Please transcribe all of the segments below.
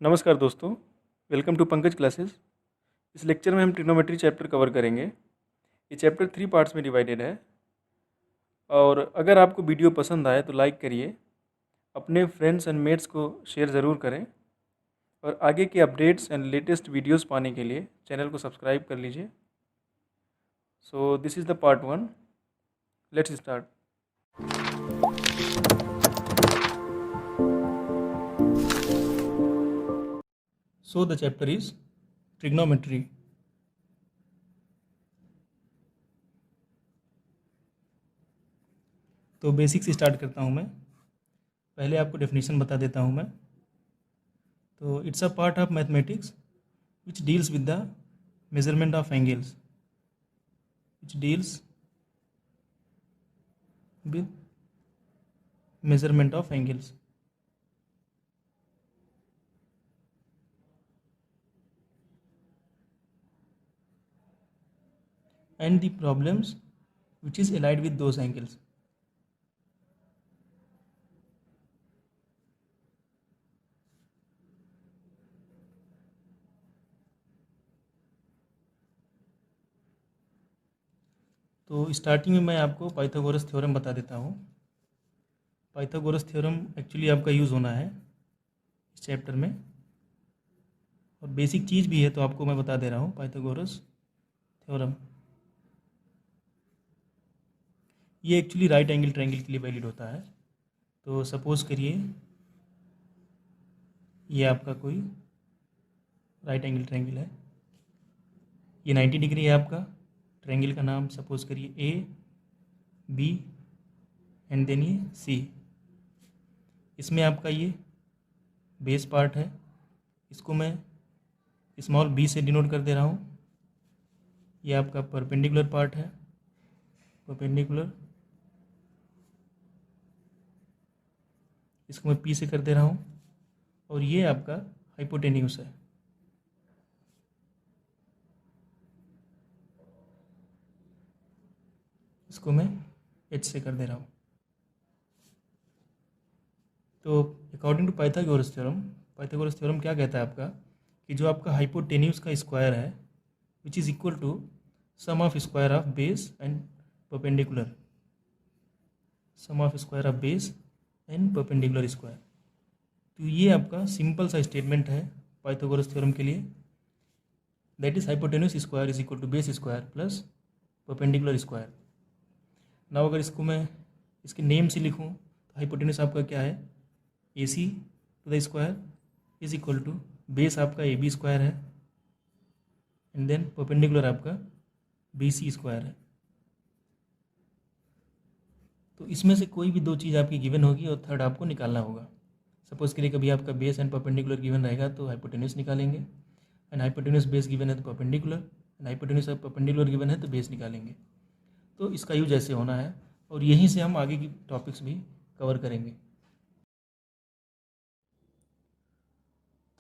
नमस्कार दोस्तों, welcome to Pankaj classes. इस लेक्चर में हम ट्रिग्नोमेट्री चैप्टर कवर करेंगे। ये चैप्टर 3 पार्ट्स में डिवाइडेड है और अगर आपको वीडियो पसंद आए तो लाइक करिए, अपने फ्रेंड्स एंड मेट्स को शेयर ज़रूर करें और आगे के अपडेट्स एंड लेटेस्ट वीडियोस पाने के लिए चैनल को सब्सक्राइब कर लीजिए। So this is the part 1। Let's start. So the chapter is trigonometry. तो बेसिक से स्टार्ट करता हूँ मैं। पहले आपको डेफिनेशन बता देता हूँ मैं। तो it's a part of mathematics which deals with the measurement of angles, which deals with measurement of angles. And the problems which is allied with those angles. तो स्टार्टिंग में मैं आपको पाइथागोरस थ्योरम बता देता हूँ। पाइथागोरस थ्योरम एक्चुअली आपका use होना है इस चैप्टर में और बेसिक चीज़ भी है, तो आपको मैं बता दे रहा हूँ। पाइथागोरस थ्योरम ये एक्चुअली राइट एंगल ट्रायंगल के लिए वैलिड होता है। तो सपोज करिए ये आपका कोई राइट एंगल ट्रायंगल है, ये 90 डिग्री है आपका। ट्रायंगल का नाम सपोज करिए ए बी एंड देन ये सी। इसमें आपका ये बेस पार्ट है, इसको मैं स्मॉल बी से डिनोट कर दे रहा हूँ। ये आपका परपेंडिकुलर पार्ट है, परपेंडिकुलर, इसको मैं पी से कर दे रहा हूँ। और ये आपका हाइपोटेन्यूस है, इसको मैं एच से कर दे रहा हूँ। तो अकॉर्डिंग टू पाइथागोरस थ्योरम क्या कहता है आपका कि जो आपका हाइपोटेन्यूस का स्क्वायर है which is equal to sum of square of base and perpendicular, sum of square of base and perpendicular square. तो ये आपका सिंपल सा स्टेटमेंट है पाइथागोरस थ्योरम के लिए, that is hypotenuse square is equal to base square plus perpendicular square. Now अगर इसको मैं इसके नेम से लिखूँ तो हाइपोटेन्यूस आपका क्या है, A C to the square is equal to base आपका ए बी स्क्वायर है एंड देन परपेंडिकुलर आपका बी सी स्क्वायर है। तो इसमें से कोई भी दो चीज़ आपकी गिवन होगी और थर्ड आपको निकालना होगा। सपोज करिए कभी आपका बेस एंड परपेंडिकुलर गिवन रहेगा तो हाइपोटेन्यूस निकालेंगे, एंड हाइपोटेन्यूस बेस गिवन है तो perpendicular, and hypotenuse perpendicular given है तो बेस निकालेंगे। तो इसका यूज ऐसे होना है और यहीं से हम आगे की टॉपिक्स भी कवर करेंगे।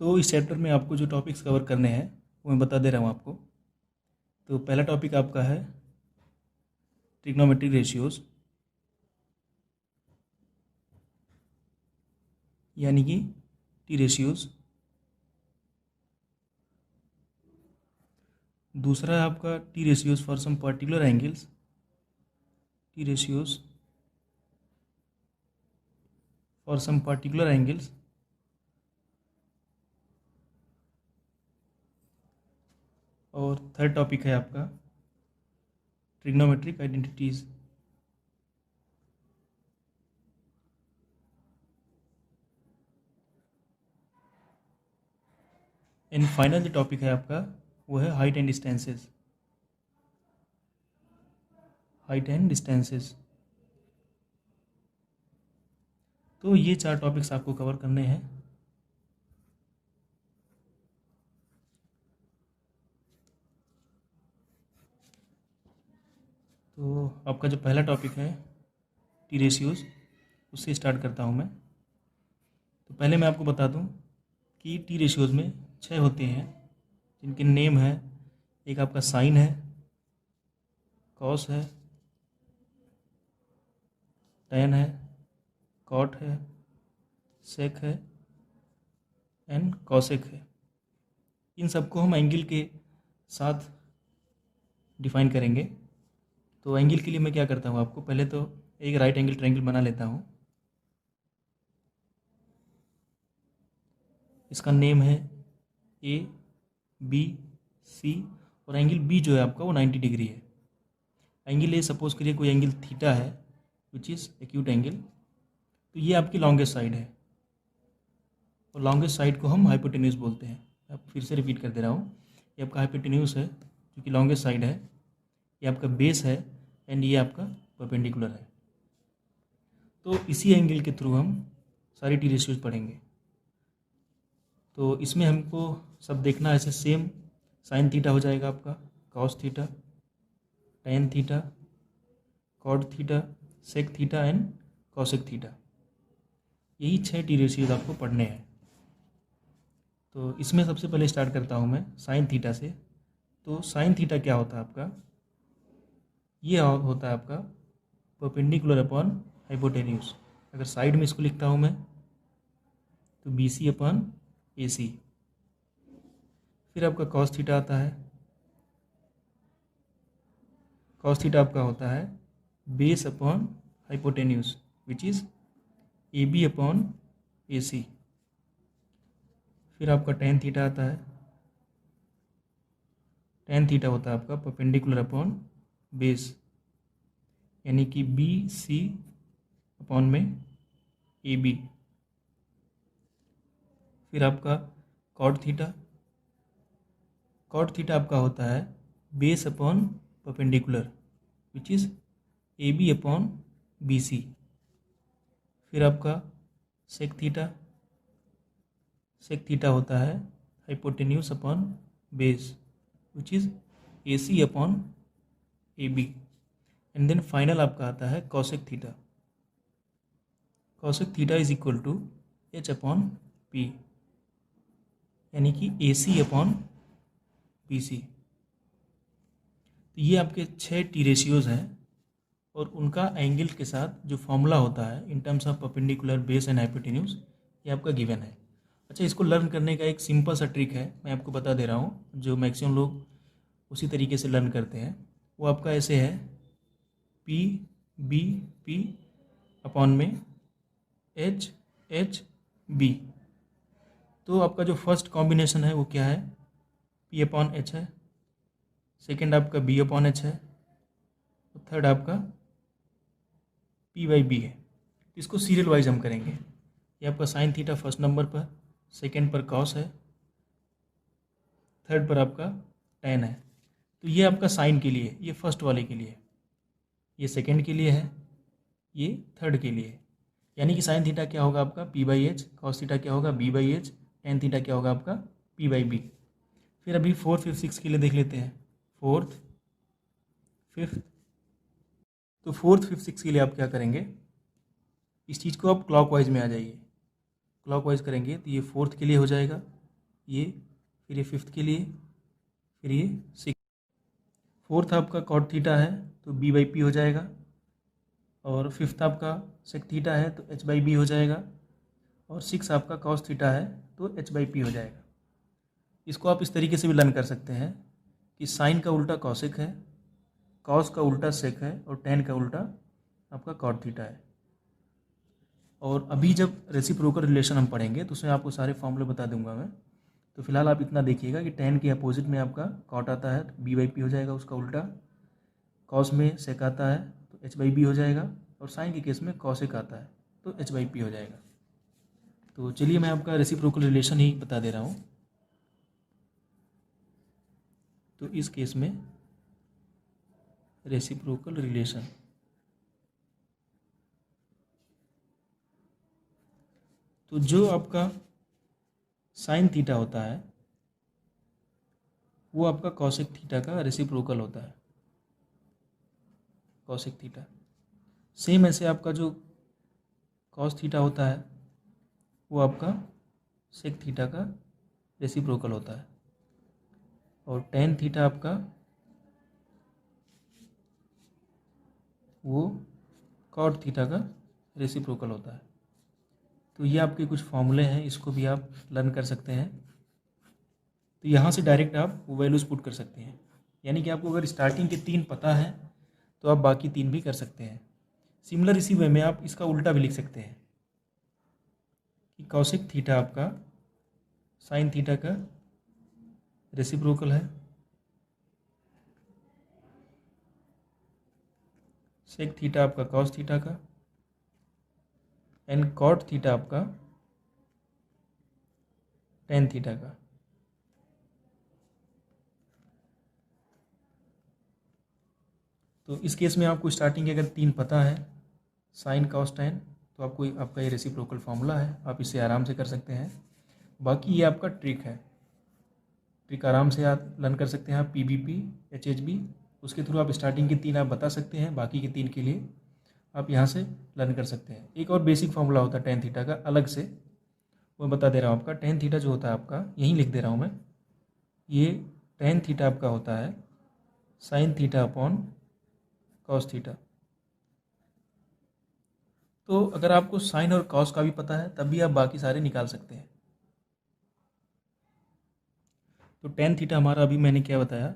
तो इस चैप्टर में आपको जो टॉपिक्स कवर करने हैं वो मैं बता दे रहा हूँ आपको। तो पहला टॉपिक आपका है ट्रिग्नोमेट्रिक रेशियोज, यानी कि टी रेशियोज। दूसरा है आपका T ratios for some particular angles, T ratios for some particular angles. और थर्ड टॉपिक है आपका ट्रिग्नोमेट्रिक आइडेंटिटीज। एंड फाइनल जो टॉपिक है आपका वो है height and distances, height and distances. तो ये चार टॉपिक्स आपको कवर करने हैं। तो आपका जो पहला टॉपिक है टी रेशियोज, उससे स्टार्ट करता हूँ मैं। तो पहले मैं आपको बता दूँ कि टी रेशियोज में 6 होते हैं जिनके नेम है, एक आपका साइन है, कॉस है, टैन है, कॉट है, सेक है एंड कॉसेक है। इन सबको हम एंगल के साथ डिफाइन करेंगे। तो एंगल के लिए मैं क्या करता हूँ, आपको पहले तो एक राइट एंगल ट्रायंगल बना लेता हूँ। इसका नेम है ए बी सी, और एंगल बी जो है आपका वो 90 डिग्री है। एंगल ए सपोज करिए कोई एंगल थीटा है विच इज़ एक्यूट एंगल, तो ये आपकी लॉन्गेस्ट साइड है, और लॉन्गेस्ट साइड को हम हाइपोटेन्यूज बोलते हैं। अब फिर से रिपीट कर दे रहा हूँ, ये आपका हाइपोटेन्यूज है जो कि लॉन्गेस्ट साइड है, ये आपका बेस है, एंड ये आपका परपेंडिकुलर है। तो इसी एंगल के थ्रू हम सारी टी रेशियोज पढ़ेंगे। तो इसमें हमको सब देखना ऐसे सेम, साइन थीटा हो जाएगा आपका, cos theta, tan theta, cot theta, sec theta and cosec theta. यही 6 टी रेशियोज आपको पढ़ने हैं। तो इसमें सबसे पहले स्टार्ट करता हूँ मैं साइन थीटा से। तो साइन थीटा क्या होता है आपका, ये होता है आपका परपेंडिकुलर अपॉन हाइपोटेन्यूज। अगर साइड में इसको लिखता हूँ मैं तो B C upon A C. फिर आपका कॉस थीटा आता है, कॉस थीटा आपका होता है base upon hypotenuse which is A B upon A C. फिर आपका टेन थीटा आता है, टेन थीटा होता है आपका परपेंडिकुलर अपॉन बेस, यानी कि बी सी अपॉन में ए बी। फिर आपका कॉट थीटा, कॉट थीटा आपका होता है base upon perpendicular which is A B upon B C. फिर आपका सेक थीटा, सेक थीटा होता है hypotenuse upon base which is A C upon A B. And then final आपका आता है cosec theta, cosec theta is equal to H upon P, यानी कि ए C upon B सी। तो ये आपके 6 टी रेशियोज़ हैं, और उनका एंगल के साथ जो फॉर्मूला होता है in terms of perpendicular, base and hypotenuse, ये आपका गिवन है। अच्छा, इसको लर्न करने का एक सिंपल सा ट्रिक है, मैं आपको बता दे रहा हूँ, जो मैक्सिमम लोग उसी तरीके से लर्न करते हैं। वो आपका ऐसे है पी बी पी अपॉन में एच एच बी। तो आपका जो फर्स्ट कॉम्बिनेशन है वो क्या है, पी अपॉन एच है, सेकेंड आपका बी अपॉन एच है, और थर्ड आपका पी बाई बी है। तो इसको सीरियल वाइज हम करेंगे। ये आपका साइन थीटा फर्स्ट नंबर पर, सेकेंड पर कॉस है, थर्ड पर आपका टेन है। तो ये आपका साइन के लिए, ये फर्स्ट वाले के लिए, ये सेकेंड के लिए है, ये थर्ड के लिए है। यानी कि साइन थीटा क्या होगा आपका P by H, cos theta क्या होगा B by H, tan theta क्या होगा आपका पी बाई बी। फिर अभी फोर्थ फिफ्थ सिक्स के लिए देख लेते हैं। फोर्थ फिफ्थ, तो फोर्थ फिफ्थ सिक्स के लिए आप क्या करेंगे, इस चीज़ को आप क्लॉकवाइज में आ जाइए। क्लॉकवाइज करेंगे तो ये फोर्थ के लिए हो जाएगा ये, फिर ये फिफ्थ के लिए, फिर ये सिक्स। फोर्थ आपका कॉट थीटा है तो बी बाई पी हो जाएगा, और फिफ्थ आपका सेक थीटा है तो एच बाई बी हो जाएगा, और सिक्स आपका कॉस थीटा है तो एच बाई पी हो जाएगा। इसको आप इस तरीके से भी लर्न कर सकते हैं कि साइन का उल्टा कॉसेक है, कॉस का उल्टा सेक है, और टेन का उल्टा आपका कॉट थीटा है। और अभी जब रेसिप्रोकल रिलेशन हम पढ़ेंगे तो उसमें आपको सारे फॉर्मूले बता दूंगा मैं। तो फिलहाल आप इतना देखिएगा कि टेन के अपोजिट में आपका कॉट आता है तो बी बाई पी हो जाएगा उसका उल्टा, कॉस में सेक आता है तो एच बाई बी हो जाएगा, और साइन के केस में कॉसेक आता है तो एच बाई पी हो जाएगा। तो चलिए मैं आपका रेसिप्रोकल रिलेशन ही बता दे रहा हूँ। तो इस केस में रेसिप्रोकल रिलेशन, तो जो आपका साइन थीटा होता है वो आपका कॉसेक थीटा का रेसिप्रोकल होता है, कॉसेक थीटा। सेम ऐसे आपका जो कॉस थीटा होता है वो आपका सेक थीटा का रेसिप्रोकल होता है, और टेन थीटा आपका वो कॉट थीटा का रेसिप्रोकल होता है। तो ये आपके कुछ फॉर्मूले हैं, इसको भी आप लर्न कर सकते हैं। तो यहाँ से डायरेक्ट आप वो वैल्यूज़ पुट कर सकते हैं, यानी कि आपको अगर स्टार्टिंग के 3 पता है तो आप बाकी 3 भी कर सकते हैं। सिमिलर इसी वे में आप इसका उल्टा भी लिख सकते हैं कि कॉसेक थीटा आपका साइन थीटा का रेसिप्रोकल है, सेक थीटा आपका कॉस थीटा का, एंड कॉट थीटा आपका टेन थीटा का। तो इस केस में आपको स्टार्टिंग के अगर 3 पता है, साइन कॉस टेन, तो आपको आपका ये रेसिप्रोकल फार्मूला है, आप इसे आराम से कर सकते हैं। बाकी ये आपका ट्रिक है, ट्रिक आराम से आप लर्न कर सकते हैं। आप PBP HHB उसके थ्रू आप स्टार्टिंग के 3 आप बता सकते हैं, बाकी के 3 के लिए आप यहाँ से लर्न कर सकते हैं। एक और बेसिक फार्मूला होता है टेन थीटा का अलग से, वो बता दे रहा हूँ आपका। टेन थीटा जो होता है आपका, यहीं लिख दे रहा हूँ मैं, ये टेन थीटा आपका होता है sine theta upon cos theta. तो अगर आपको साइन और कॉस का भी पता है तब भी आप बाकी सारे निकाल सकते हैं। तो टेन थीटा हमारा अभी मैंने क्या बताया,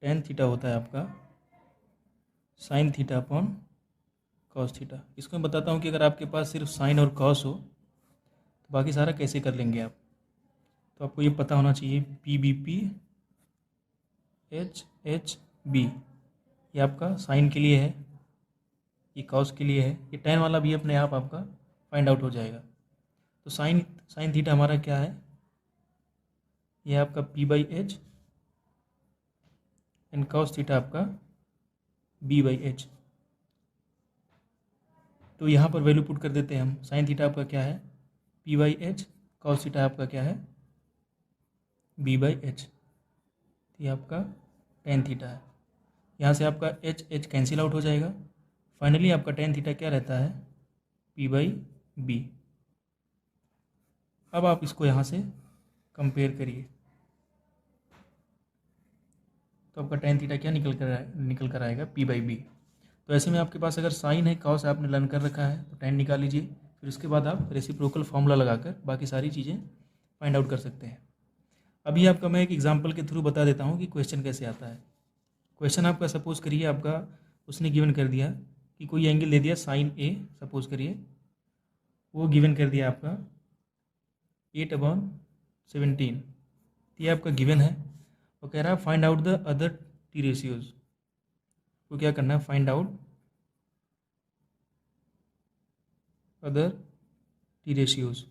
टेन थीटा होता है आपका sine theta upon cos theta. इसको मैं बताता हूँ कि अगर आपके पास सिर्फ साइन और कॉस हो तो बाकी सारा कैसे कर लेंगे आप। तो आपको ये पता होना चाहिए PBP HHB, ये आपका साइन के लिए है, ये कॉस के लिए है, ये टेन वाला भी अपने आप आपका फाइंड आउट हो जाएगा। तो साइन साइन थीटा हमारा क्या है, ये आपका P/H एंड कॉस थीटा आपका B/H। तो यहाँ पर वैल्यू पुट कर देते हैं हम। साइन थीटा आपका क्या है P/H, कॉस थीटा आपका क्या है B/H। ये आपका टेन थीटा है, यहाँ से आपका H कैंसिल आउट हो जाएगा। फाइनली आपका टेन थीटा क्या रहता है P/B। अब आप इसको यहाँ से कंपेयर करिए, तो आपका टेन थीटा क्या निकल कर आएगा P/B। तो ऐसे में आपके पास अगर साइन है कॉस आपने लर्न कर रखा है तो टेन निकाल लीजिए, फिर उसके बाद आप रेसिप्रोकल फार्मूला लगाकर बाकी सारी चीज़ें फाइंड आउट कर सकते हैं। अभी आपका मैं एक एग्जांपल के थ्रू बता देता हूँ कि क्वेश्चन कैसे आता है। क्वेश्चन आपका सपोज करिए आपका उसने गिवन कर दिया कि कोई एंगल दे दिया साइन A, सपोज करिए वो गिवन कर दिया आपका 8/17, ये आपका गिवन है। वो कह रहा है find out the other T ratios. तो क्या करना है, find out other T ratios.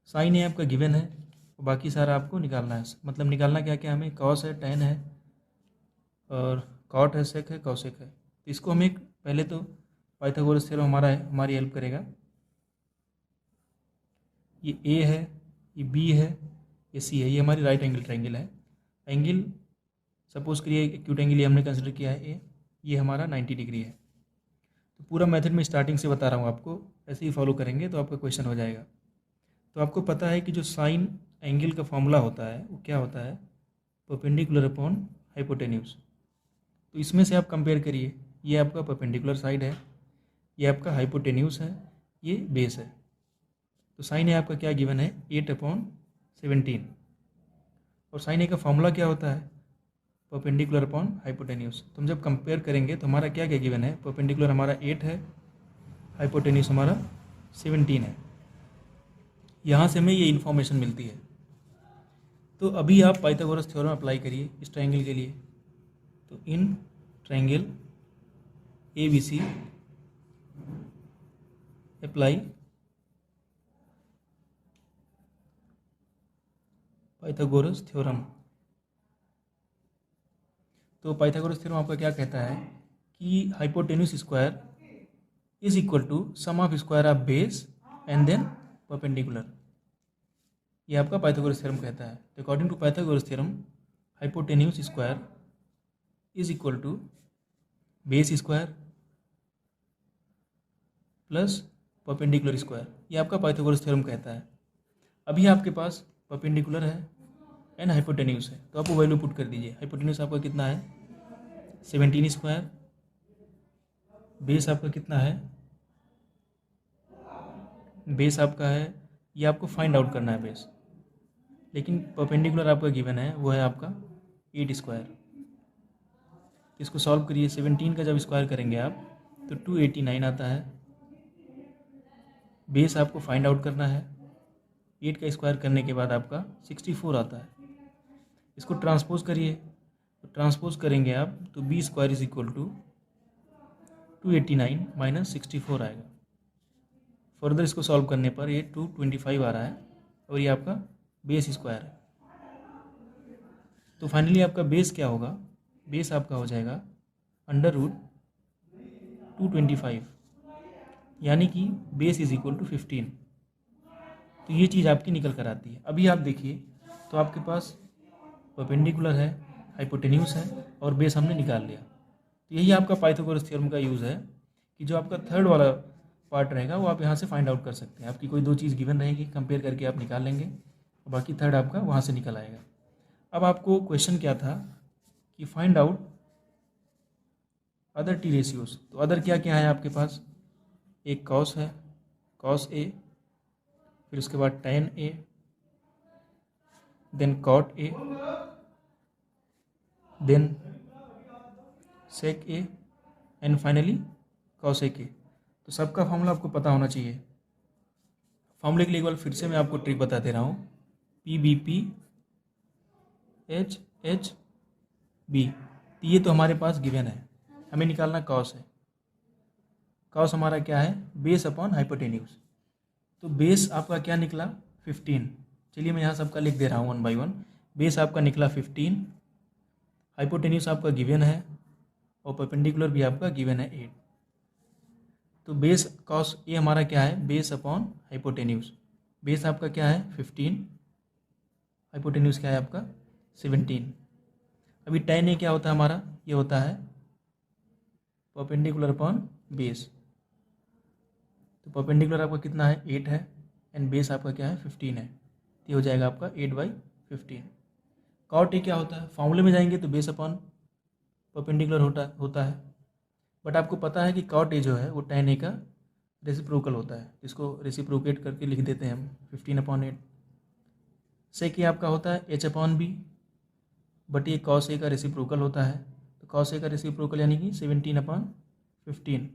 Sine A आपका गिवन है और बाकी सारा आपको निकालना है। मतलब निकालना क्या क्या हमें, कॉस है, टेन है और कॉट है, सेक है, कॉसेक है। तो इसको हम एक पहले तो पाइथागोरस थ्योरम हमारा है, हमारी हेल्प करेगा। ये ए है, ये बी है, ये सी है, ये हमारी राइट एंगल ट्रायंगल है। एंगल सपोज करिए एक्यूट एंगल ये हमने कंसिडर किया है ए, ये हमारा 90 डिग्री है। तो पूरा मेथड में स्टार्टिंग से बता रहा हूँ आपको, ऐसे ही फॉलो करेंगे तो आपका क्वेश्चन हो जाएगा। तो आपको पता है कि जो साइन एंगल का फॉर्मूला होता है वो क्या होता है, परपेंडिकुलर अपॉन हाइपोटेन्यूज। तो इसमें से आप कंपेयर करिए, ये आपका परपेंडिकुलर साइड है, ये आपका हाइपोटेन्यूज है, ये बेस है। तो साइन ए आपका क्या गिवन है 8/17 और साइन ए का फॉर्मूला क्या होता है परपेंडिकुलर अपॉन हाइपोटेन्यूज। तो हम जब कंपेयर करेंगे तो हमारा क्या क्या गिवन है, परपेंडिकुलर हमारा 8 है, हाइपोटेन्यूज हमारा 17 है। यहाँ से हमें ये इन्फॉर्मेशन मिलती है। तो अभी आप पाइथागोरस थ्योरम अप्लाई करिए इस ट्रायंगल के लिए। तो in triangle ABC apply Pythagoras theorem. तो पाइथागोरस थ्योरम आपका क्या कहता है कि hypotenuse square is equal to sum of square of base and then perpendicular. ये आपका पाइथागोरस थ्योरम कहता है। तो according to Pythagoras theorem hypotenuse square is equal to base square plus perpendicular square. ये आपका पाइथागोरस थ्योरम कहता है। अभी आपके पास परपेंडिकुलर है एंड हाइपोटेन्यूज है, तो आपको वैल्यू पुट कर दीजिए। हाइपोटेन्यूज आपका कितना है 17 स्क्वायर, बेस आपका कितना है बेस आपका है, ये आपको फाइंड आउट करना है बेस, लेकिन परपेंडिकुलर आपका गिवन है वो है आपका 8 स्क्वायर। इसको सॉल्व करिए, 17 का जब स्क्वायर करेंगे आप तो 289 आता है। बेस आपको फाइंड आउट करना है, 8 का स्क्वायर करने के बाद आपका 64 आता है। इसको ट्रांसपोज करिए, तो ट्रांसपोज करेंगे आप तो B square is equal to 289 minus 64 आएगा। फर्दर इसको सॉल्व करने पर ये 225 आ रहा है और ये आपका बेस स्क्वायर है। तो फाइनली आपका बेस क्या होगा, बेस आपका हो जाएगा अंडर रूट 225, यानी कि बेस इज इक्वल टू 15। तो ये चीज़ आपकी निकल कर आती है। अभी आप देखिए तो आपके पास परपेंडिकुलर है, हाइपोटेन्यूस है और बेस हमने निकाल लिया। तो यही आपका पाइथागोरस थ्योरम का यूज़ है कि जो आपका थर्ड वाला पार्ट रहेगा वो आप यहाँ से फाइंड आउट कर सकते हैं। आपकी कोई दो चीज़ गिवन रहेगी, कंपेयर करके आप निकाल लेंगे और बाकी थर्ड आपका वहाँ से निकल आएगा। अब आपको क्वेश्चन क्या था कि find out other T ratios. तो अदर क्या क्या है आपके पास, एक कॉस है, कॉस ए, फिर उसके बाद tan A, then cot A, then sec A and finally cosec A. तो सबका फॉर्मूला आपको पता होना चाहिए। फॉर्मूले के लिए एक बार फिर से मैं आपको ट्रिक बता दे रहा हूँ, PBP HHB। तो ये तो हमारे पास गिवन है, हमें निकालना कॉस है। कॉस हमारा क्या है, बेस अपॉन हाइपोटेन्यूज। तो बेस आपका क्या निकला 15। चलिए मैं यहाँ सबका लिख दे रहा हूँ 1 बाई 1। बेस आपका निकला 15, हाइपोटेन्यूस आपका गिवन है और परपेंडिकुलर भी आपका गिवन है 8। तो बेस कॉस ये हमारा क्या है, बेस अपॉन हाइपोटेन्यूस। बेस आपका क्या है 15, हाइपोटेन्यूस क्या है आपका 17। अभी tan ए क्या होता है हमारा, ये होता है परपेंडिकुलर अपॉन बेस। तो परपेंडिकुलर आपका कितना है 8 है एंड बेस आपका क्या है 15 है। तो ये हो जाएगा आपका 8/15। cot ए क्या होता है, फॉर्मूले में जाएंगे तो बेस अपॉन परपेंडिकुलर होता है, बट आपको पता है कि cot ए जो है वो tan ए का रेसिप्रोकल होता है। इसको रेसिप्रोकेट करके लिख देते हैं हम 15/8। sec ए आपका होता है h/b, बट ये cos ए का रेसिप्रोकल होता है। तो cos ए का रेसिप्रोकल यानी कि 17/15।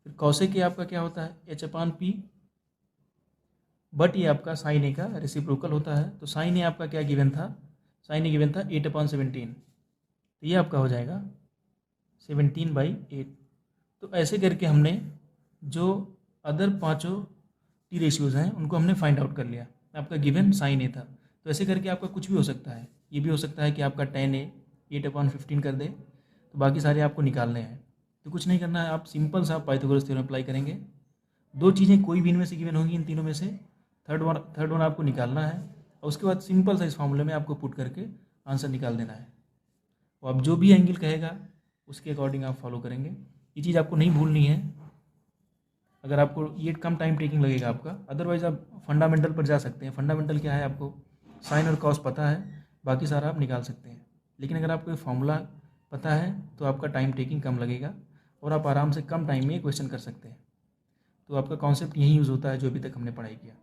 फिर cosec ए आपका क्या होता है h/p, बट ये आपका sin ए का रेसिप्रोकल होता है। तो sin ए आपका क्या गिवन था, sin ए गिवन था 8/17। तो ये आपका हो जाएगा 17/8। तो ऐसे करके हमने जो अदर पांचों टी रेशियोज़ हैं उनको हमने फाइंड आउट कर लिया। आपका गिवन sin ए था, तो ऐसे करके आपका कुछ भी हो सकता है। ये भी हो सकता है कि आपका tan ए 8/15 कर दे, तो बाकी सारे आपको निकालने हैं। तो कुछ नहीं करना है, आप सिंपल सा पाइथागोरस थ्योरम अप्लाई करेंगे। दो चीज़ें कोई भी इनमें से गिवन होंगी, इन तीनों में से थर्ड वन आपको निकालना है और उसके बाद सिंपल सा इस फॉर्मूले में आपको पुट करके आंसर निकाल देना है। और अब जो भी एंगल कहेगा उसके अकॉर्डिंग आप फॉलो करेंगे। ये चीज़ आपको नहीं भूलनी है। अगर आपको ये कम टाइम टेकिंग लगेगा आपका, अदरवाइज़ आप फंडामेंटल पर जा सकते हैं। फंडामेंटल क्या है, आपको साइन और कॉस पता है, बाकी सारा आप निकाल सकते हैं। लेकिन अगर आपको फॉर्मूला पता है तो आपका टाइम टेकिंग कम लगेगा और आप आराम से कम टाइम में क्वेश्चन कर सकते हैं। तो आपका कॉन्सेप्ट यही यूज़ होता है जो अभी तक हमने पढ़ाई किया।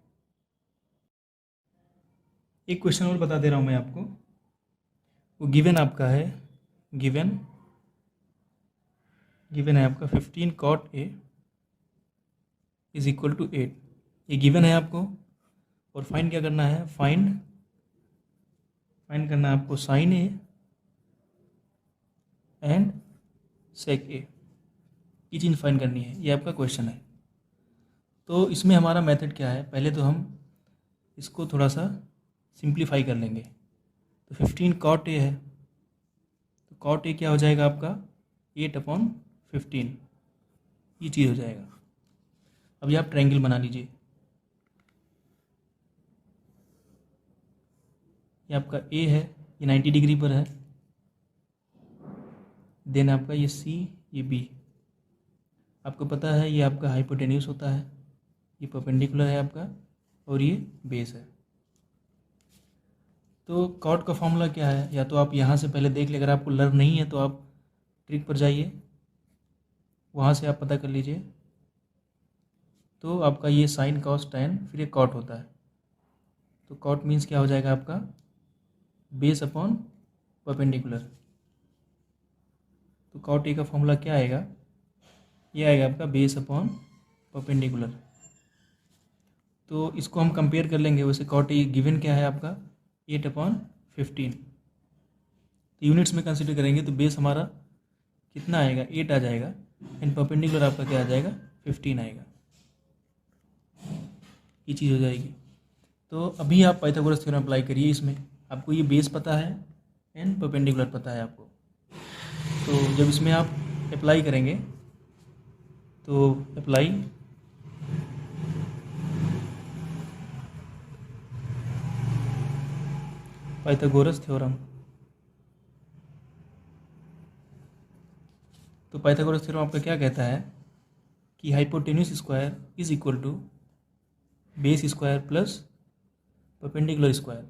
एक क्वेश्चन और बता दे रहा हूँ मैं आपको। वो गिवन आपका है, गिवन है आपका 15 cot A is equal to 8। ये गिवन है आपको और फाइंड क्या करना है, फाइंड करना है आपको sin ए एंड sec ए। ये चीज़ फाइंड करनी है, ये आपका क्वेश्चन है। तो इसमें हमारा मेथड क्या है, पहले तो हम इसको थोड़ा सा सिंप्लीफाई कर लेंगे। तो 15 cot ए है, तो cot ए क्या हो जाएगा आपका 8/15, ये चीज़ हो जाएगा। अभी आप ट्रायंगल बना लीजिए। ये आपका ए है, ये 90 डिग्री पर है, देन आपका ये सी, ये बी। आपको पता है ये आपका हाइपोटेन्यूस होता है, ये परपेंडिकुलर है आपका और ये बेस है। तो कॉट का फॉर्मूला क्या है, या तो आप यहाँ से पहले देख ले, अगर आपको लर्न नहीं है तो आप ट्रिक पर जाइए, वहाँ से आप पता कर लीजिए। तो आपका ये साइन कॉस टैन फिर ये कॉट होता है। तो कॉट मीन्स क्या हो जाएगा आपका बेस अपॉन परपेंडिकुलर। तो कॉट ए का फॉर्मूला क्या आएगा, ये आएगा आपका बेस अपॉन परपेंडिकुलर। तो इसको हम कंपेयर कर लेंगे। वैसे कॉट ए गिवन क्या है आपका 8/15। तो यूनिट्स में कंसिडर करेंगे तो बेस हमारा कितना आएगा 8 आ जाएगा एंड परपेंडिकुलर आपका क्या आ जाएगा 15 आएगा। ये चीज़ हो जाएगी। तो अभी आप पाइथागोरस थ्योरम अप्लाई करिए। इसमें आपको ये बेस पता है एंड परपेंडिकुलर पता है आपको। तो जब इसमें आप अप्लाई करेंगे तो अप्लाई पाइथागोरस थ्योरम। तो पाइथागोरस थ्योरम आपका क्या कहता है कि hypotenuse square is equal to base square plus perpendicular square.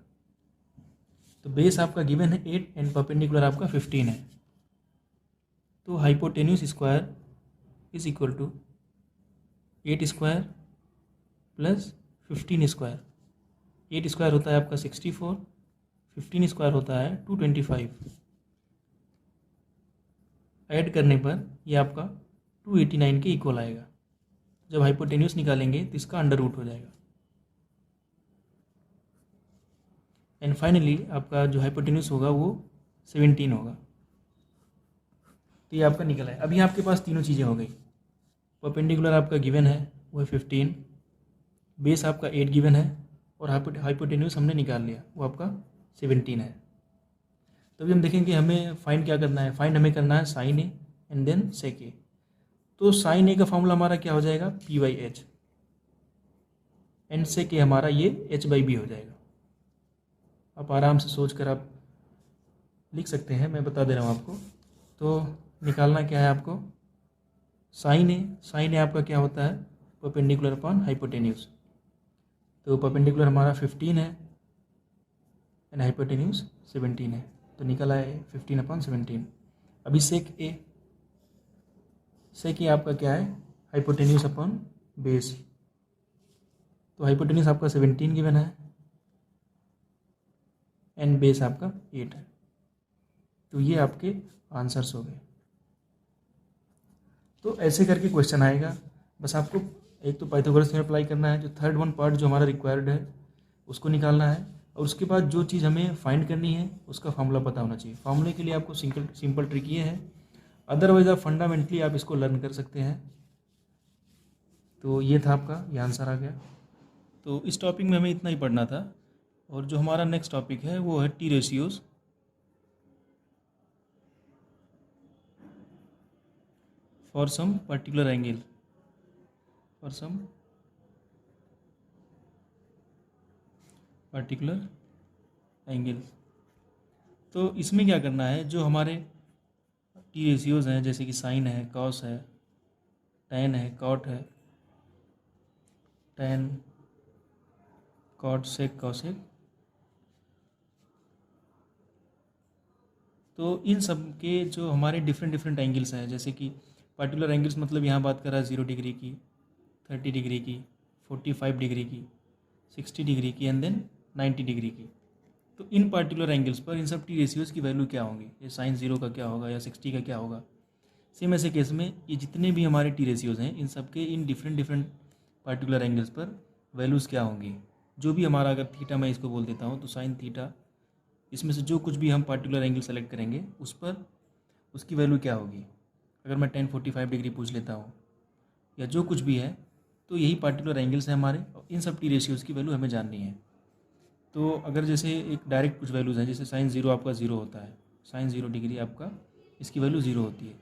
तो बेस आपका गिवन है 8 एंड परपेंडिकुलर आपका 15 है। तो hypotenuse square is equal to 8 square plus 15 square. 8 square होता है आपका 64, 15 स्क्वायर होता है 225। ऐड करने पर ये आपका 289 के इक्वल आएगा। जब हाइपोटेन्यूस निकालेंगे तो इसका अंडर रूट हो जाएगा एंड फाइनली आपका जो हाइपोटेन्यूस होगा वो 17 होगा। तो ये आपका निकला है। अभी आपके पास तीनों चीज़ें हो गई। परपेंडिकुलर आपका गिवन है वो है 15, बेस आपका 8 गिवन है और हाइपोटेन्यूस हमने निकाल लिया वो आपका 17 है। तो अभी हम देखेंगे हमें फाइंड क्या करना है। फाइंड हमें करना है sign A and then seg ए। तो साइन ए का फॉर्मूला हमारा क्या हो जाएगा P/H एंड सेक ए हमारा ये H/B हो जाएगा। आप आराम से सोच कर आप लिख सकते हैं, मैं बता दे रहा हूँ आपको। तो निकालना क्या है आपको साइन ए आपका क्या होता है परपेंडिकुलर अपॉन हाइपोटेन्यूस। तो परपेंडिकुलर हमारा 15 है एंड हाइपोटेन्यूस 17 है। तो निकल आए 15/17। अभी सेक ए आपका क्या है हाइपोटेन्यूस अपॉन बेस। तो हाइपोटेन्यूस आपका 17 गिवन है एंड बेस आपका 8 है। तो ये आपके आंसर्स हो गए। तो ऐसे करके क्वेश्चन आएगा। बस आपको एक तो पाइथागोरस थ्योरम अप्लाई करना है, जो थर्ड वन पार्ट जो हमारा रिक्वायर्ड है उसको निकालना है और उसके बाद जो चीज़ हमें फाइंड करनी है उसका फार्मूला पता होना चाहिए। फार्मूले के लिए आपको सिंपल ट्रिक ये है, अदरवाइज आप फंडामेंटली आप इसको लर्न कर सकते हैं। तो ये था आपका, ये आंसर आ गया। तो इस टॉपिक में हमें इतना ही पढ़ना था और जो हमारा नेक्स्ट टॉपिक है वो है T ratios for some particular angle, for some particular angle. तो इसमें क्या करना है, जो हमारे टी रेशियोज़ हैं जैसे कि साइन है, कॉस है, टैन है, कॉट है, टैन, कॉट, सेक, कॉसेक, तो इन सब के जो हमारे डिफरेंट एंगल्स हैं, जैसे कि पर्टिकुलर एंगल्स मतलब यहाँ बात कर रहा है 0 डिग्री की, 30 डिग्री की, 45 डिग्री की, 60 डिग्री की एंड देन 90 डिग्री की। तो इन पर्टिकुलर एंगल्स पर इन सब टी रेशियोज़ की वैल्यू क्या होंगी, ये साइन 0 का क्या होगा या 60 का क्या होगा। सेम ऐसे केस में ये जितने भी हमारे टी रेशियोज़ हैं इन सब के इन डिफरेंट पर्टिकुलर एंगल्स पर वैल्यूज़ क्या होंगी। जो भी हमारा, अगर थीटा मैं इसको बोल देता हूँ तो साइन थीटा, इसमें से जो कुछ भी हम पर्टिकुलर एंगल सेलेक्ट करेंगे उस पर उसकी वैल्यू क्या होगी। अगर मैं 1045 डिग्री पूछ लेता हूँ या जो कुछ भी है, तो यही पर्टिकुलर एंगल्स हैं हमारे और इन सब टी रेशियोज़ की वैल्यू हमें जाननी है। तो अगर जैसे एक डायरेक्ट कुछ वैल्यूज़ हैं, जैसे साइन 0 आपका 0 होता है, साइन 0 डिग्री आपका इसकी वैल्यू 0 होती है।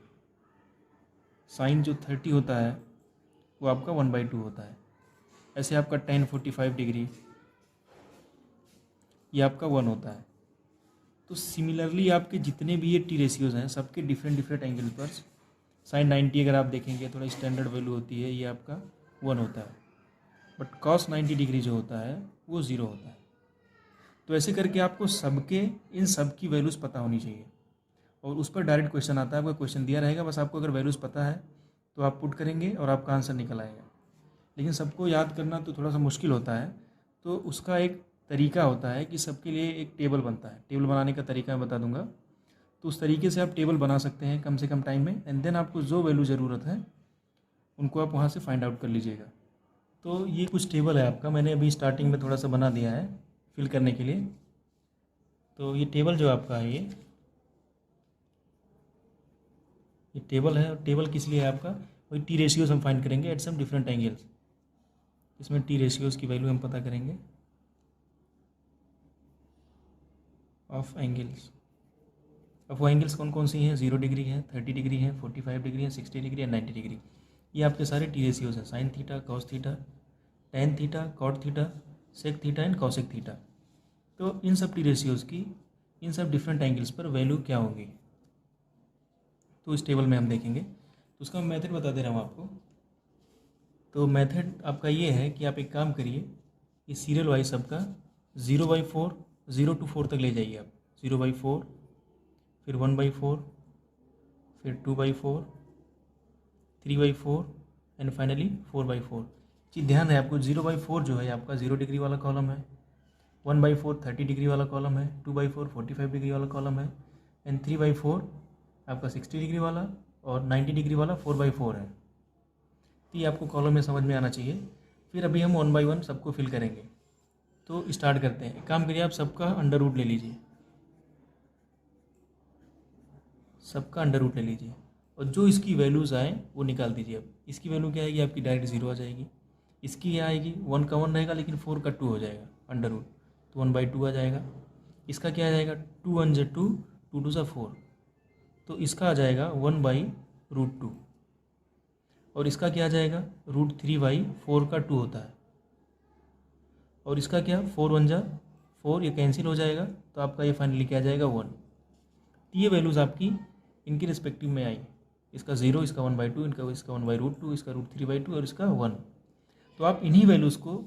साइन जो 30 होता है वो आपका 1/2 होता है। ऐसे आपका 1045 डिग्री ये आपका 1 होता है। तो सिमिलरली आपके जितने भी ये टी रेशियोज़ हैं सबके डिफरेंट एंगल पर साइन 90 अगर आप देखेंगे थोड़ा स्टैंडर्ड वैल्यू होती है, ये आपका 1 होता है। बट कॉस 90 डिग्री जो होता है वो 0 होता है। तो ऐसे करके आपको सबके इन सब की वैल्यूज़ पता होनी चाहिए और उस पर डायरेक्ट क्वेश्चन आता है। आपका क्वेश्चन दिया रहेगा, बस आपको अगर वैल्यूज़ पता है तो आप पुट करेंगे और आपका आंसर निकल आएगा। लेकिन सबको याद करना तो थोड़ा सा मुश्किल होता है। तो उसका एक तरीका होता है कि सबके लिए एक टेबल बनता है। टेबल बनाने का तरीका मैं बता दूंगा। तो उस तरीके से आप टेबल बना सकते हैं कम से कम टाइम में, एंड देन आपको जो वैल्यू ज़रूरत है उनको आप वहाँ से फाइंड आउट कर लीजिएगा। तो ये कुछ टेबल है आपका, मैंने अभी स्टार्टिंग में थोड़ा सा बना दिया है फिल करने के लिए। तो ये टेबल जो आपका है ये टेबल है। और टेबल किस लिए है आपका, वही टी रेशियोज हम फाइंड करेंगे एट सम डिफरेंट एंगल्स। इसमें टी रेशियोज की वैल्यू हम पता करेंगे ऑफ एंगल्स। अब वो एंगल्स कौन कौन सी हैं, 0 डिग्री है, 30 डिग्री है, 45 डिग्री है, 60 डिग्री है, 90 डिग्री। ये आपके सारे टी रेशियोज हैं, sine theta, cos theta, tan theta, cot theta, sec theta and cosec theta. तो इन सब टी रेशियोज की इन सब डिफरेंट एंगल्स पर वैल्यू क्या होगी, तो इस टेबल में हम देखेंगे। तो उसका मेथड बता दे रहा हूँ आपको। तो मेथड आपका ये है कि आप एक काम करिए, ये सीरियल वाइज सबका 0/4, 0 to 4 तक ले जाइए आप। 0/4, फिर 1/4, फिर 2/4, 3/4 एंड फाइनली 4/4। जी ध्यान है आपको, 0/4 जो है आपका 0 डिग्री वाला कॉलम है, 1/4 30 डिग्री वाला कॉलम है, 2/4 45 डिग्री वाला कॉलम है, एंड 3/4 आपका 60 डिग्री वाला और 90 डिग्री वाला 4/4 है। तो ये आपको कॉलम में समझ में आना चाहिए। फिर अभी हम 1 by 1 सबको फिल करेंगे। तो स्टार्ट करते हैं। एक काम करिए, आप सबका अंडर रूट ले लीजिए, सबका अंडर रूट ले लीजिए और जो इसकी वैल्यूज़ आए वो निकाल दीजिए। अब इसकी वैल्यू क्या आएगी आपकी, डायरेक्ट 0 आ जाएगी। इसकी क्या आएगी, 1 का 1 रहेगा लेकिन 4 का 2 हो जाएगा अंडर रूट, तो 1/2 आ जाएगा। इसका क्या आ जाएगा, 2 1 जा 2, 2 2 जा 4, तो इसका आ जाएगा 1/√2। और इसका क्या आ जाएगा, √3/4 का 2 होता है। और इसका क्या, 4 1 जा 4, ये कैंसिल हो जाएगा, तो आपका ये फाइनली क्या आ जाएगा 1। तो ये वैल्यूज़ आपकी इनकी रिस्पेक्टिव में आई। इसका 0, इसका 1/2, इसका 1/√2, इसका √3/2 और इसका 1। तो आप इन्हीं वैल्यूज़ को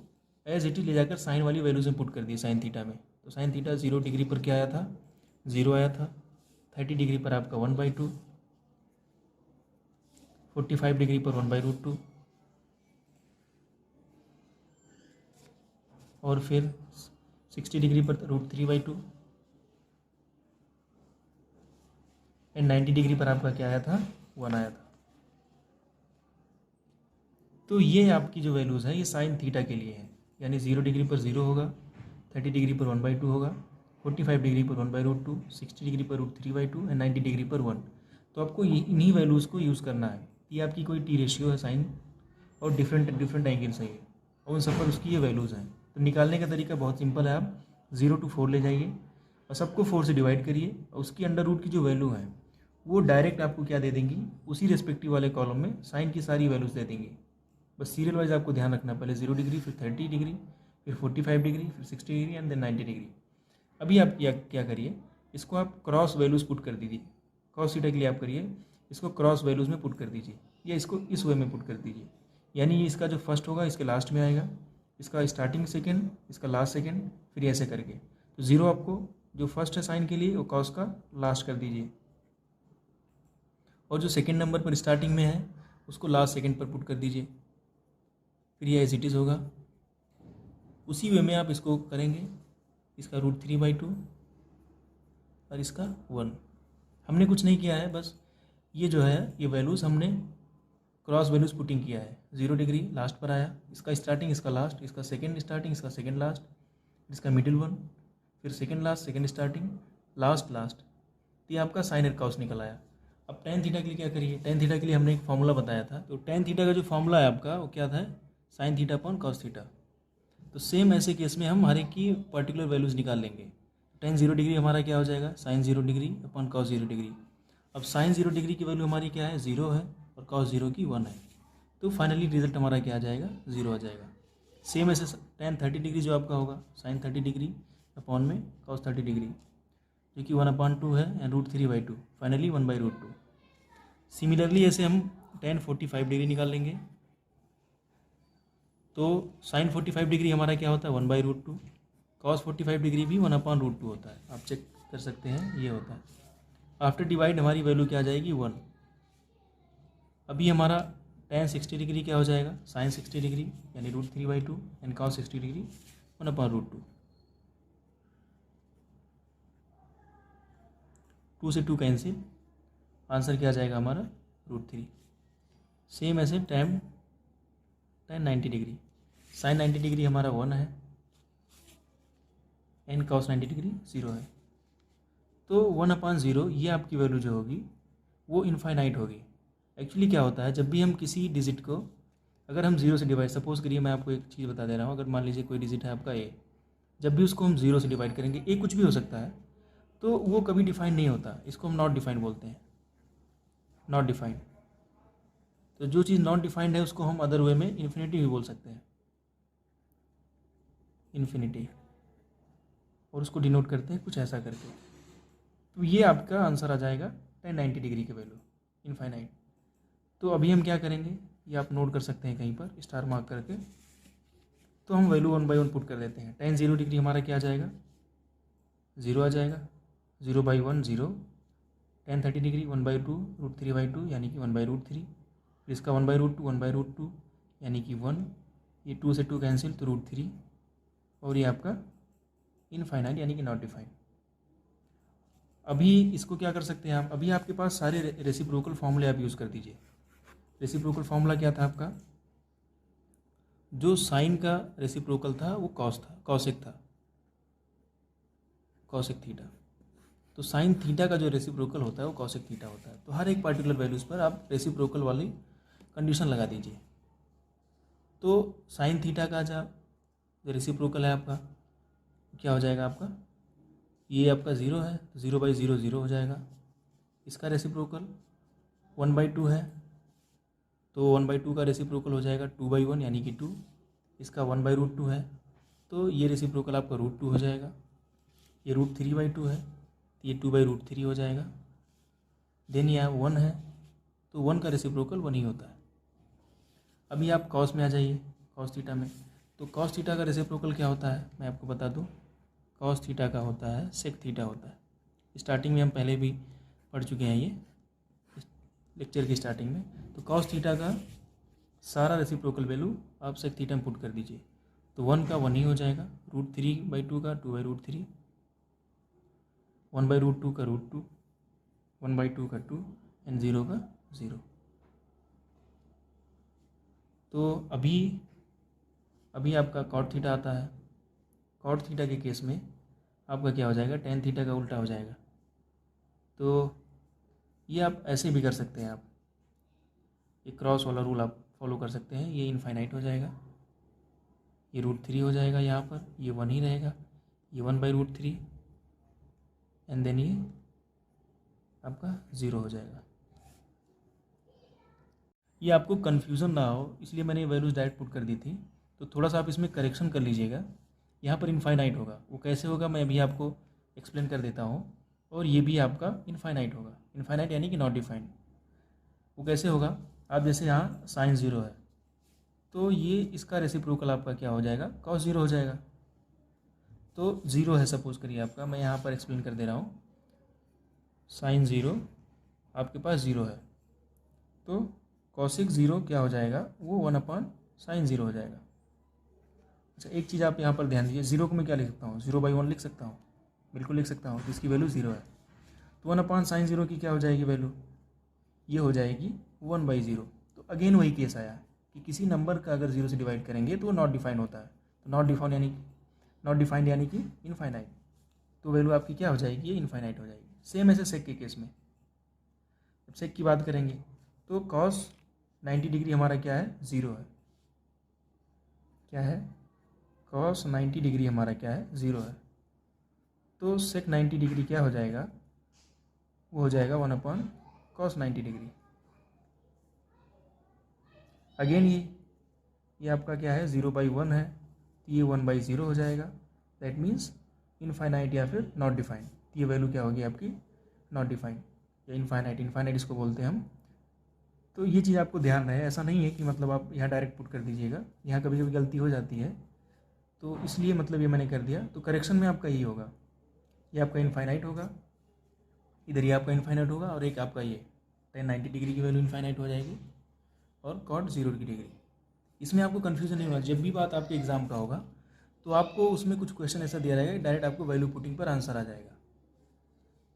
एज इट इज ले जाकर साइन वाली वैल्यूज़ में पुट कर दिए साइन थीटा में। तो साइन थीटा 0 डिग्री पर क्या आया था, 0 आया था। 30 डिग्री पर आपका 1/2, 45 डिग्री पर 1/√2 और फिर 60 डिग्री पर √3/2 एंड 90 डिग्री पर आपका क्या आया था, 1 आया था। तो ये आपकी जो वैल्यूज़ हैं ये साइन थीटा के लिए है, यानी 0 डिग्री पर 0 होगा, 30 डिग्री पर 1/2 होगा, 45 डिग्री पर 1/√2, 60 डिग्री पर √3/2 एंड 90 डिग्री पर 1। तो आपको इन्हीं वैल्यूज़ को यूज़ करना है। ये आपकी कोई टी रेशियो है साइन और डिफरेंट एंगल्स है ये, और उन सब पर उसकी ये वैल्यूज़ हैं। तो निकालने का तरीका बहुत सिंपल है, आप 0 to 4 ले जाइए और सबको 4 से डिवाइड करिए और उसकी अंडर रूट की जो वैल्यू है वो डायरेक्ट आपको क्या दे देंगी, उसी रेस्पेक्टिव वाले कॉलम में साइन की सारी वैल्यूज़ दे देंगी। बस सीरियल वाइज आपको ध्यान रखना, पहले 0 डिग्री, फिर 30 डिग्री, फिर 45 डिग्री, फिर 60 डिग्री एंड देन 90 डिग्री। अभी आप क्या करिए, इसको आप क्रॉस वैल्यूज़ पुट कर दीजिए। कॉस थीटा के लिए आप करिए, इसको क्रॉस वैल्यूज़ में पुट कर दीजिए या इसको इस वे में पुट कर दीजिए। यानी इसका जो फर्स्ट होगा इसके लास्ट में आएगा, इसका स्टार्टिंग सेकेंड, इसका लास्ट सेकेंड, फिर ऐसे करके। तो 0 आपको जो फर्स्ट है साइन के लिए वो कॉस का लास्ट कर दीजिए, और जो सेकेंड नंबर पर स्टार्टिंग में है उसको लास्ट सेकेंड पर पुट कर दीजिए। फिर ये एज इट इज़ होगा। उसी वे में आप इसको करेंगे, इसका √3/2 और इसका 1। हमने कुछ नहीं किया है, बस ये जो है ये वैल्यूज़ हमने क्रॉस वैल्यूज़ पुटिंग किया है। 0 डिग्री लास्ट पर आया, इसका स्टार्टिंग, इसका लास्ट, इसका सेकेंड स्टार्टिंग, इसका सेकेंड लास्ट, इसका मिडिल 1, फिर second last, second starting, last. तो ये आपका साइन और कॉस निकल आया। अब टेन थीटा के लिए क्या करिए, टेन थीटा के लिए हमने एक फॉर्मूला बताया था। तो टेन थीटा का जो फॉर्मूला है आपका वो क्या था, sine theta upon cos theta. तो सेम ऐसे केस में हम हर एक की पर्टिकुलर वैल्यूज़ निकाल लेंगे। टेन 0 डिग्री हमारा क्या हो जाएगा, sine 0 degree upon cos 0 degree. अब साइन 0 डिग्री की वैल्यू हमारी क्या है, 0 है, और कॉस 0 की 1 है। तो फाइनली रिजल्ट हमारा क्या आ जाएगा, 0 आ जाएगा। सेम ऐसे टेन 30 डिग्री जो आपका होगा, साइन 30 डिग्री अपॉन में कॉस 30 डिग्री, जो कि 1/2 है एंड √3/2, फाइनली 1/√2। सिमिलरली ऐसे हम टेन 45 डिग्री निकाल लेंगे। तो साइन 45 डिग्री हमारा क्या होता है, 1/√2। कॉस 45 डिग्री भी 1/√2 होता है, आप चेक कर सकते हैं, ये होता है। आफ्टर डिवाइड हमारी वैल्यू क्या आ जाएगी, 1। अभी हमारा tan 60 डिग्री क्या हो जाएगा, sin 60 डिग्री यानी √3/2 एंड cos 60 डिग्री 1/√2। 2 से 2 कैंसिल, आंसर क्या आ जाएगा हमारा √3। सेम ऐसे tan 90 डिग्री, sin 90 डिग्री हमारा 1 है एंड cos 90 डिग्री 0 है। तो 1/0 ये आपकी वैल्यू जो होगी वो इनफाइनाइट होगी। एक्चुअली क्या होता है, जब भी हम किसी डिजिट को अगर हम 0 से डिवाइड, सपोज करिए मैं आपको एक चीज़ बता दे रहा हूँ, अगर मान लीजिए कोई डिजिट है आपका ए, जब भी उसको हम 0 से डिवाइड करेंगे, ए कुछ भी हो सकता है, तो वो कभी डिफाइन नहीं होता, इसको हम नॉट डिफाइंड बोलते हैं, नॉट डिफाइंड। तो जो चीज़ नॉट डिफाइंड है उसको हम अदर वे में इन्फिनिटी भी बोल सकते हैं, इन्फिनिटी, और उसको डिनोट करते हैं कुछ ऐसा करके। तो ये आपका आंसर आ जाएगा tan 90 डिग्री की वैल्यू, इनफाइनाइट। तो अभी हम क्या करेंगे, ये आप नोट कर सकते हैं कहीं पर स्टार मार्क करके। तो हम वैल्यू 1/1 पुट कर देते हैं। tan 0 डिग्री हमारा क्या आ जाएगा, 0 आ जाएगा, 0/1 0, tan 30 डिग्री 1/2 √3/2 यानी कि 1/√3, फिर इसका 1/√2 1/√2 यानी कि 1, ये 2 से 2 कैंसिल तो √3, और ये आपका इनफाइनाइट यानी कि नॉट डिफाइंड। अभी इसको क्या कर सकते हैं आप, अभी आपके पास सारे रेसिप्रोकल फॉर्मूले आप यूज़ कर दीजिए। रेसिप्रोकल फॉर्मूला क्या था आपका, जो साइन का रेसिप्रोकल था वो कॉस था, कॉसेक था, कॉसेक थीटा। तो साइन थीटा का जो रेसिप्रोकल होता है वो कॉसेक थीटा होता है। तो हर एक पार्टिकुलर वैल्यूज़ पर आप रेसिप्रोकल वाली कंडीशन लगा दीजिए। तो साइन थीटा का जो रेसिप्रोकल है आपका क्या हो जाएगा, आपका ये आपका 0 है तो 0/0 0 हो जाएगा। इसका रेसिप्रोकल 1/2 है तो 1/2 का रेसिप्रोकल हो जाएगा 2/1 यानी कि 2। इसका 1/√2 है तो ये रेसिप्रोकल आपका √2 हो जाएगा। ये √3/2 है तो ये 2/√3 हो जाएगा। देन यहाँ 1 है तो 1 का रेसिप्रोकल 1 ही होता है। अभी आप कॉस में आ जाइए, कॉस थीटा में। तो कॉस थीटा का रेसिप्रोकल क्या होता है मैं आपको बता दूँ, कॉस थीटा का होता है सेक थीटा होता है। स्टार्टिंग में हम पहले भी पढ़ चुके हैं ये लेक्चर की स्टार्टिंग में। तो कॉस थीटा का सारा रेसिप्रोकल वैल्यू आप सेक थीटा में पुट कर दीजिए। तो 1 का 1 ही हो जाएगा, √3/2 का 2/√3, 1/√2 का √2, 1/2 का 2 एंड 0 का 0। तो अभी आपका कॉट थीटा आता है। कॉट थीटा के केस में आपका क्या हो जाएगा, टेन थीटा का उल्टा हो जाएगा। तो ये आप ऐसे भी कर सकते हैं, आप ये क्रॉस वाला रूल आप फॉलो कर सकते हैं। ये इनफाइनाइट हो जाएगा, ये √3 हो जाएगा, यहाँ पर ये 1 ही रहेगा, ये 1/√3 एंड देन ये आपका 0 हो जाएगा। ये आपको कन्फ्यूज़न ना हो इसलिए मैंने वैल्यूज़ डायरेक्ट पुट कर दी थी। तो थोड़ा सा आप इसमें करेक्शन कर लीजिएगा। यहाँ पर इनफाइनाइट होगा, वो कैसे होगा मैं अभी आपको एक्सप्लेन कर देता हूँ। और ये भी आपका इनफाइनाइट होगा, इनफाइनाइट यानी कि नॉट डिफाइंड। वो कैसे होगा, आप जैसे यहाँ साइन 0 है तो ये इसका रेसिप्रोकल आपका क्या हो जाएगा, कॉस 0 हो जाएगा। तो 0 है सपोज करिए आपका, मैं यहाँ पर एक्सप्लेन कर दे रहा हूँ। साइन 0 आपके पास 0 है तो कॉसिक 0 क्या हो जाएगा, वो 1/sin 0 हो जाएगा। अच्छा एक चीज़ आप यहाँ पर ध्यान दीजिए, 0 को मैं क्या लिख सकता हूँ, 0/1 लिख सकता हूँ, बिल्कुल लिख सकता हूँ, जिसकी वैल्यू 0 है। तो 1/sin 0 की क्या हो जाएगी वैल्यू, ये हो जाएगी 1/0। तो अगेन वही केस आया कि किसी नंबर का अगर 0 से डिवाइड करेंगे तो वो नॉट डिफाइन होता है। तो नॉट डिफाइंड यानी कि इनफाइनाइट। तो वैल्यू आपकी क्या हो जाएगी, ये इनफाइनाइट हो जाएगी। सेम ऐसे सेक के केस में, जब सेक की बात करेंगे तो कॉस 90 डिग्री हमारा क्या है, 0 है। क्या है, कॉस 90 डिग्री हमारा क्या है, 0 है। तो सेक 90 डिग्री क्या हो जाएगा, वो हो जाएगा 1/cos 90 डिग्री। अगेन ये आपका क्या है, 0/1 है तो ये 1/0 हो जाएगा। दैट मीन्स इनफाइनाइट या फिर नॉट डिफाइंड। ये वैल्यू क्या होगी आपकी, नॉट डिफाइंड या इनफाइनाइट इसको बोलते हैं हम। तो ये चीज़ आपको ध्यान रहे, ऐसा नहीं है कि मतलब आप यहाँ डायरेक्ट पुट कर दीजिएगा, यहाँ कभी कभी गलती हो जाती है तो इसलिए मतलब ये मैंने कर दिया। तो करेक्शन में आपका ये होगा, ये आपका इनफाइनाइट होगा, इधर ये आपका इनफाइनाइट होगा, और एक आपका ये tan 90 डिग्री की वैल्यू इनफाइनाइट हो जाएगी। और cot 0 की डिग्री। इसमें आपको कन्फ्यूज़न नहीं होना। जब भी बात आपके एग्ज़ाम का होगा तो आपको उसमें कुछ क्वेश्चन ऐसा दिया रहेगा, डायरेक्ट आपको वैल्यू पुटिंग पर आंसर आ जाएगा।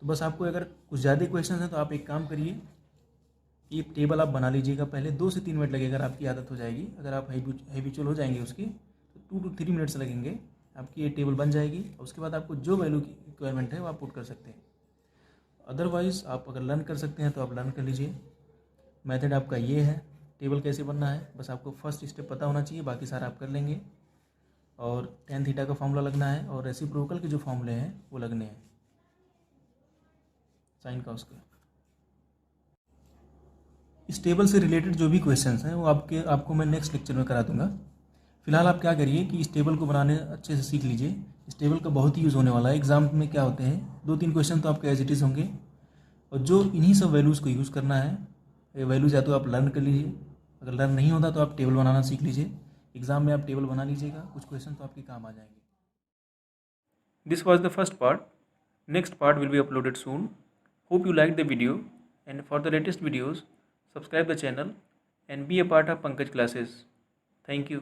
तो बस आपको अगर कुछ ज़्यादा क्वेश्चन हैं तो आप एक काम करिए, ये टेबल आप बना लीजिएगा। पहले 2 से 3 मिनट लगेगा, अगर आपकी आदत हो जाएगी, अगर आप हैबिचुअल हो जाएंगे उसकी, तो 2 to 3 मिनट्स लगेंगे, आपकी ये टेबल बन जाएगी। और उसके बाद आपको जो वैल्यू की रिक्वायरमेंट है वो आप पुट कर सकते हैं। अदरवाइज़ आप अगर लर्न कर सकते हैं तो आप लर्न कर लीजिए। मेथड आपका ये है, टेबल कैसे बनना है, बस आपको फर्स्ट स्टेप पता होना चाहिए, बाकी सारा आप कर लेंगे। और tan थीटा का फॉर्मूला लगना है और रेसिप्रोकल के जो फॉर्मूले हैं वो लगने हैं, साइन का उसका। इस टेबल से रिलेटेड जो भी क्वेश्चंस हैं वो आपको मैं नेक्स्ट लेक्चर में करा दूंगा। फिलहाल आप क्या करिए कि इस टेबल को बनाने अच्छे से सीख लीजिए। इस टेबल का बहुत ही यूज़ होने वाला है एग्जाम में। क्या होते हैं, 2-3 क्वेश्चन तो आपके एज इट इज़ होंगे, और जो इन्हीं सब वैल्यूज़ को यूज़ करना है, ये वैल्यूज़ या तो आप लर्न कर लीजिए, अगर लर्न नहीं होता तो आप टेबल बनाना सीख लीजिए। एग्जाम में आप टेबल बना लीजिएगा, कुछ क्वेश्चन तो आपके काम आ जाएंगे। This was the first part. Next part will be uploaded soon. Hope you liked the video, and for the latest videos subscribe the channel and be a part of Pankaj classes. Thank you.